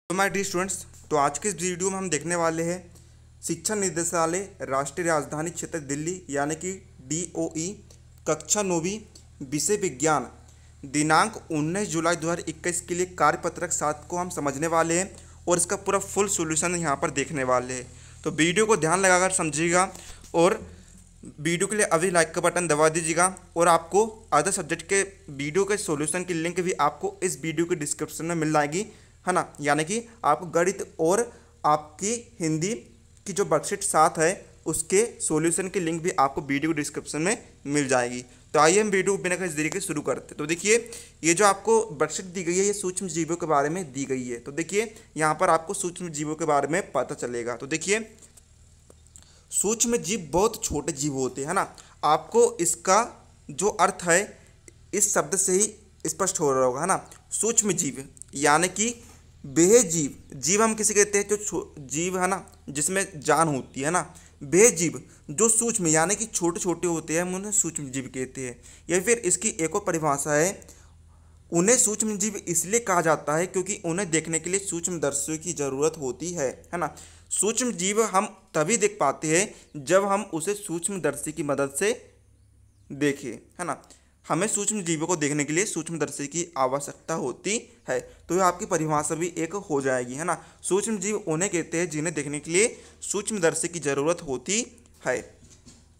तो my dear students, तो आज के इस वीडियो में हम देखने वाले हैं शिक्षा निदेशालय राष्ट्रीय राजधानी क्षेत्र दिल्ली यानी कि DOE कक्षा 9वीं विषय विज्ञान दिनांक 19 जुलाई 2021 के लिए कार्यपत्रक 7 को हम समझने वाले हैं और इसका पूरा फुल सॉल्यूशन यहाँ पर देखने वाले हैं। तो वीडियो को ध्यान लगाकर समझिएगा और वीडियो के लिए अभी लाइक का बटन दबा दीजिएगा। और आपको अदर सब्जेक्ट के वीडियो के सॉल्यूशन की लिंक भी आपको इस वीडियो के डिस्क्रिप्शन में मिल जाएगी, है ना। यानी कि आपको गणित और आपकी हिंदी की जो वर्कशीट 7 है उसके सॉल्यूशन की लिंक भी आपको वीडियो के डिस्क्रिप्शन में मिल जाएगी। तो आइए हम वीडियो बिना किसी देरी के शुरू करते हैं। तो देखिए, ये जो आपको वर्कशीट दी गई है ये सूक्ष्म जीवों के बारे में दी गई है। तो देखिए यहाँ पर आपको सूक्ष्म जीवों के बारे में पता चलेगा। तो देखिए, सूक्ष्म जीव बहुत छोटे जीव होते हैं, है ना। आपको इसका जो अर्थ है इस शब्द से ही स्पष्ट हो रहा होगा, है ना। सूक्ष्म जीव यानी कि बेहजीव जीव हम किसे कहते हैं, जो जीव है ना जिसमें जान होती है ना। बेहजीव जो सूक्ष्म यानी कि छोटे छोटे होते हैं हम उन्हें सूक्ष्म जीव कहते हैं। या फिर इसकी एक और परिभाषा है, उन्हें सूक्ष्म जीव इसलिए कहा जाता है क्योंकि उन्हें देखने के लिए सूक्ष्मदर्शियों की ज़रूरत होती है ना। सूक्ष्म जीव हम तभी देख पाते हैं जब हम उसे सूक्ष्मदर्शी की मदद से देखें, है ना। हमें सूक्ष्म जीवों को देखने के लिए सूक्ष्मदर्शी की आवश्यकता होती है। तो ये आपकी परिभाषा भी एक हो जाएगी, है ना। सूक्ष्म जीव उन्हें कहते हैं जिन्हें देखने के लिए सूक्ष्मदर्शी की ज़रूरत होती है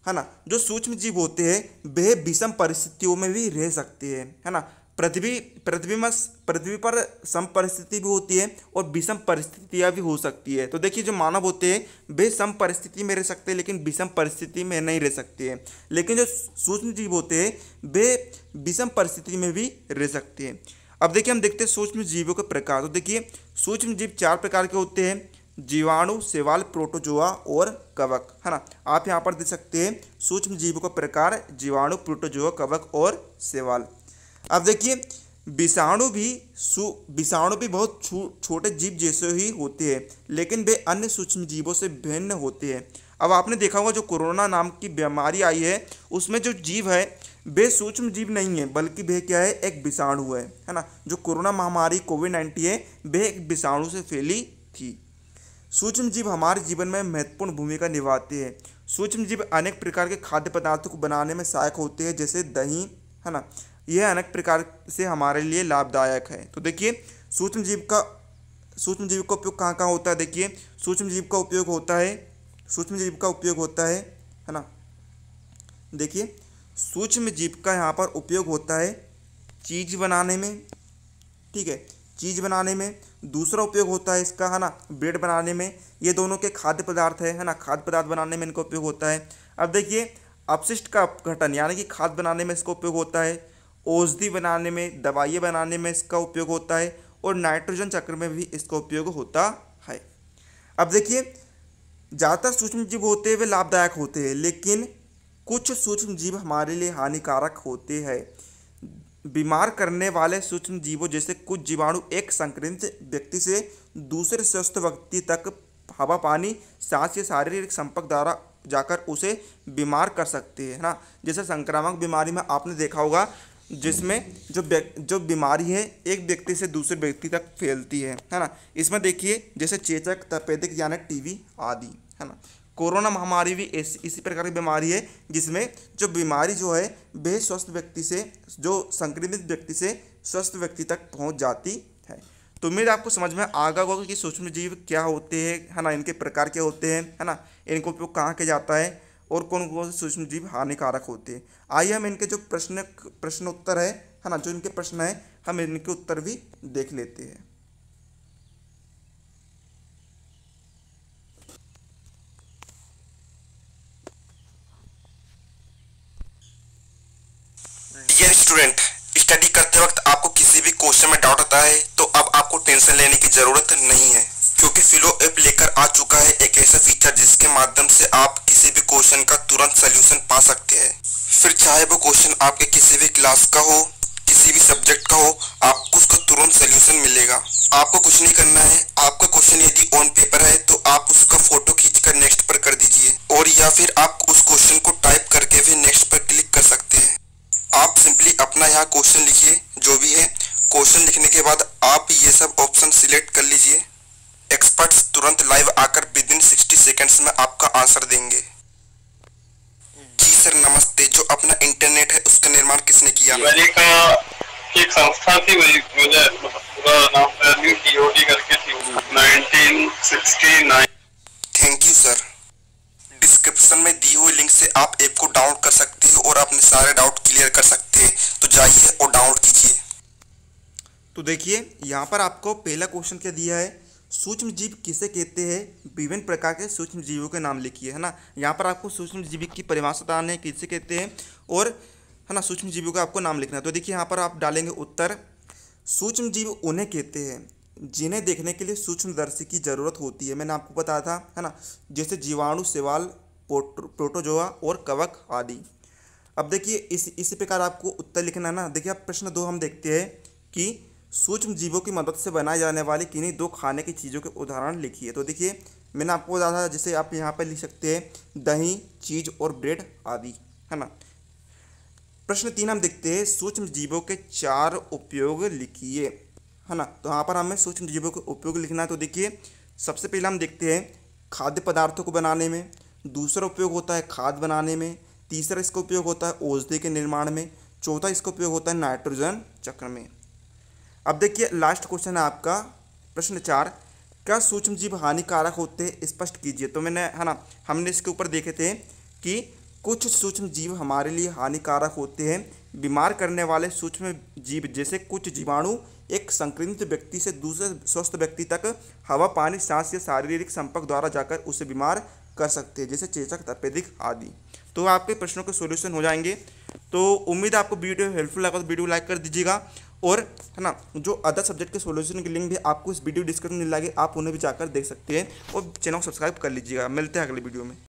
ना। जो सूक्ष्म जीव होते हैं वे विषम परिस्थितियों में भी रह सकते हैं, है ना। पृथ्वी पर सम परिस्थिति भी होती है और विषम परिस्थितियाँ भी हो सकती है। तो देखिए, जो मानव होते हैं वे सम परिस्थिति में रह सकते हैं लेकिन विषम परिस्थिति में नहीं रह सकते हैं। लेकिन जो सूक्ष्म जीव होते हैं वे विषम परिस्थिति में भी रह सकते हैं। अब देखिए, हम देखते हैं सूक्ष्म जीवों के प्रकार। तो देखिए, सूक्ष्म जीव 4 प्रकार के होते हैं, जीवाणु, शैवाल, प्रोटोजोआ और कवक, है ना। आप यहाँ पर देख सकते हैं सूक्ष्म जीवों का प्रकार जीवाणु, प्रोटोजोआ, कवक और शैवाल। अब देखिए, विषाणु भी बहुत छोटे जीव जैसे ही होते हैं लेकिन वे अन्य सूक्ष्म जीवों से भिन्न होते हैं। अब आपने देखा होगा जो कोरोना नाम की बीमारी आई है उसमें जो जीव है वे सूक्ष्म जीव नहीं है बल्कि वे क्या है, एक विषाणु है ना। जो कोरोना महामारी कोविड-19 है वे एक विषाणु से फैली थी। सूक्ष्म जीव हमारे जीवन में महत्वपूर्ण भूमिका निभाते हैं। सूक्ष्म जीव अनेक प्रकार के खाद्य पदार्थों को बनाने में सहायक होते हैं, जैसे दही, है ना। यह अनेक प्रकार से हमारे लिए लाभदायक है। तो देखिए, सूक्ष्म जीव का उपयोग कहाँ कहाँ होता है। देखिए, सूक्ष्म जीव का उपयोग होता है ना। देखिए, सूक्ष्म जीव का यहाँ पर उपयोग होता है चीज़ बनाने में, ठीक है, चीज़ बनाने में। दूसरा उपयोग होता है इसका, है ना, ब्रेड बनाने में। ये दोनों के खाद्य पदार्थ है ना, खाद्य पदार्थ बनाने में इनका उपयोग होता है। अब देखिए, अपशिष्ट का अपघटन यानी कि खाद बनाने में इसका उपयोग होता है, औषधि बनाने में, दवाइयाँ बनाने में इसका उपयोग होता है और नाइट्रोजन चक्र में भी इसका उपयोग होता है। अब देखिए, ज़्यादातर सूक्ष्म जीव होते हैं वे लाभदायक होते हैं लेकिन कुछ सूक्ष्म जीव हमारे लिए हानिकारक होते हैं। बीमार करने वाले सूक्ष्म जीवों जैसे कुछ जीवाणु एक संक्रमित व्यक्ति से दूसरे स्वस्थ व्यक्ति तक हवा, पानी, सांस या शारीरिक संपर्क द्वारा जाकर उसे बीमार कर सकते हैं ना। जैसे संक्रामक बीमारी में आपने देखा होगा जिसमें जो बीमारी है एक व्यक्ति से दूसरे व्यक्ति तक फैलती है ना। इसमें देखिए जैसे चेचक, तपेदिक यानी टीबी आदि, है ना। कोरोना महामारी भी इसी प्रकार की बीमारी है जिसमें जो बीमारी जो है वह स्वस्थ व्यक्ति से, जो संक्रमित व्यक्ति से स्वस्थ व्यक्ति तक पहुंच जाती है। तो उम्मीद आपको समझ में आ गया होगा कि सूक्ष्म जीव क्या होते हैं, है ना, इनके प्रकार क्या होते हैं, है ना, इनको उपयोग कहाँ किया जाता है और कौन कौन से सूक्ष्म जीव हानिकारक होते हैं। आइए हम इनके जो प्रश्न उत्तर है ना, जो इनके प्रश्न है हम इनके उत्तर भी देख लेते हैं। डियर स्टूडेंट, स्टडी करते वक्त आपको किसी भी क्वेश्चन में डाउट आता है तो अब आपको टेंशन लेने की जरूरत नहीं है क्योंकि फिलो ऐप लेकर आ चुका है एक ऐसा फीचर जिसके माध्यम से आप किसी भी क्वेश्चन का तुरंत सलूशन पा सकते हैं। फिर चाहे वो क्वेश्चन आपके किसी भी क्लास का हो, किसी भी सब्जेक्ट का हो, आपको उसका तुरंत सलूशन मिलेगा। आपको कुछ नहीं करना है, आपका क्वेश्चन यदि ऑन पेपर है तो आप उसका फोटो खींचकर नेक्स्ट पर कर दीजिए और या फिर आप उस क्वेश्चन को टाइप करके भी नेक्स्ट पर क्लिक कर सकते हैं। आप सिंपली अपना यहाँ क्वेश्चन लिखिए जो भी है। क्वेश्चन लिखने के बाद आप ये सब ऑप्शन सिलेक्ट कर लीजिए सेकंड्स में आपका आंसर देंगे। जी सर नमस्ते, जो अपना इंटरनेट है उसका निर्माण किसने किया? अमेरिका की एक संस्था थी, वही मुझे पूरा नाम DOD करके थी, 1969। Thank you sir. डिस्क्रिप्शन में दी हुई लिंक से आप ऐप को डाउनलोड कर सकते हो और अपने सारे डाउट क्लियर कर सकते हैं, तो जाइए और डाउनलोड कीजिए। तो देखिए यहाँ पर आपको पहला क्वेश्चन क्या दिया है, सूक्ष्म जीव किसे कहते हैं, विभिन्न प्रकार के सूक्ष्म जीवों के नाम लिखिए, है ना। यहाँ पर आपको सूक्ष्म जीव की परिभाषा बतानी है किसे कहते हैं, और है ना सूक्ष्म जीवों का आपको नाम लिखना है। तो देखिए यहाँ पर आप डालेंगे उत्तर, सूक्ष्म जीव उन्हें कहते हैं जिन्हें देखने के लिए सूक्ष्मदर्शी की ज़रूरत होती है। मैंने आपको बताया था, है ना, जैसे जीवाणु, शैवाल, प्रोटोजोआ और कवक आदि। अब देखिए इसी प्रकार आपको उत्तर लिखना है ना। देखिए आप प्रश्न 2 हम देखते हैं कि सूक्ष्म जीवों की मदद से बनाए जाने वाली किन्हीं 2 खाने की चीज़ों के उदाहरण लिखिए। तो देखिए मैंने आपको बताया था, जैसे आप यहाँ पर लिख सकते हैं दही, चीज़ और ब्रेड आदि, है ना। प्रश्न 3 हम देखते हैं, सूक्ष्म जीवों के 4 उपयोग लिखिए, है ना। तो यहाँ पर हमें सूक्ष्म जीवों के उपयोग लिखना है। तो देखिए सबसे पहले हम देखते हैं खाद्य पदार्थों को बनाने में, दूसरा उपयोग होता है खाद बनाने में, तीसरा इसका उपयोग होता है औषधि के निर्माण में, चौथा इसका उपयोग होता है नाइट्रोजन चक्र में। अब देखिए लास्ट क्वेश्चन है आपका प्रश्न 4, क्या सूक्ष्म जीव हानिकारक होते हैं, स्पष्ट कीजिए। तो मैंने, है ना, हमने इसके ऊपर देखे थे कि कुछ सूक्ष्म जीव हमारे लिए हानिकारक होते हैं। बीमार करने वाले सूक्ष्म जीव जैसे कुछ जीवाणु एक संक्रमित व्यक्ति से दूसरे स्वस्थ व्यक्ति तक हवा, पानी, सांस या शारीरिक संपर्क द्वारा जाकर उसे बीमार कर सकते हैं, जैसे चेचक, तपेदिक आदि। तो आपके प्रश्नों के सॉल्यूशन हो जाएंगे। तो उम्मीद है आपको वीडियो हेल्पफुल लगा, तो वीडियो लाइक कर दीजिएगा, और है ना जो अदर सब्जेक्ट के सॉल्यूशन की लिंक भी आपको इस वीडियो डिस्क्रिप्शन में मिल जाएगी, आप उन्हें भी जाकर देख सकते हैं, और चैनल को सब्सक्राइब कर लीजिएगा। मिलते हैं अगले वीडियो में।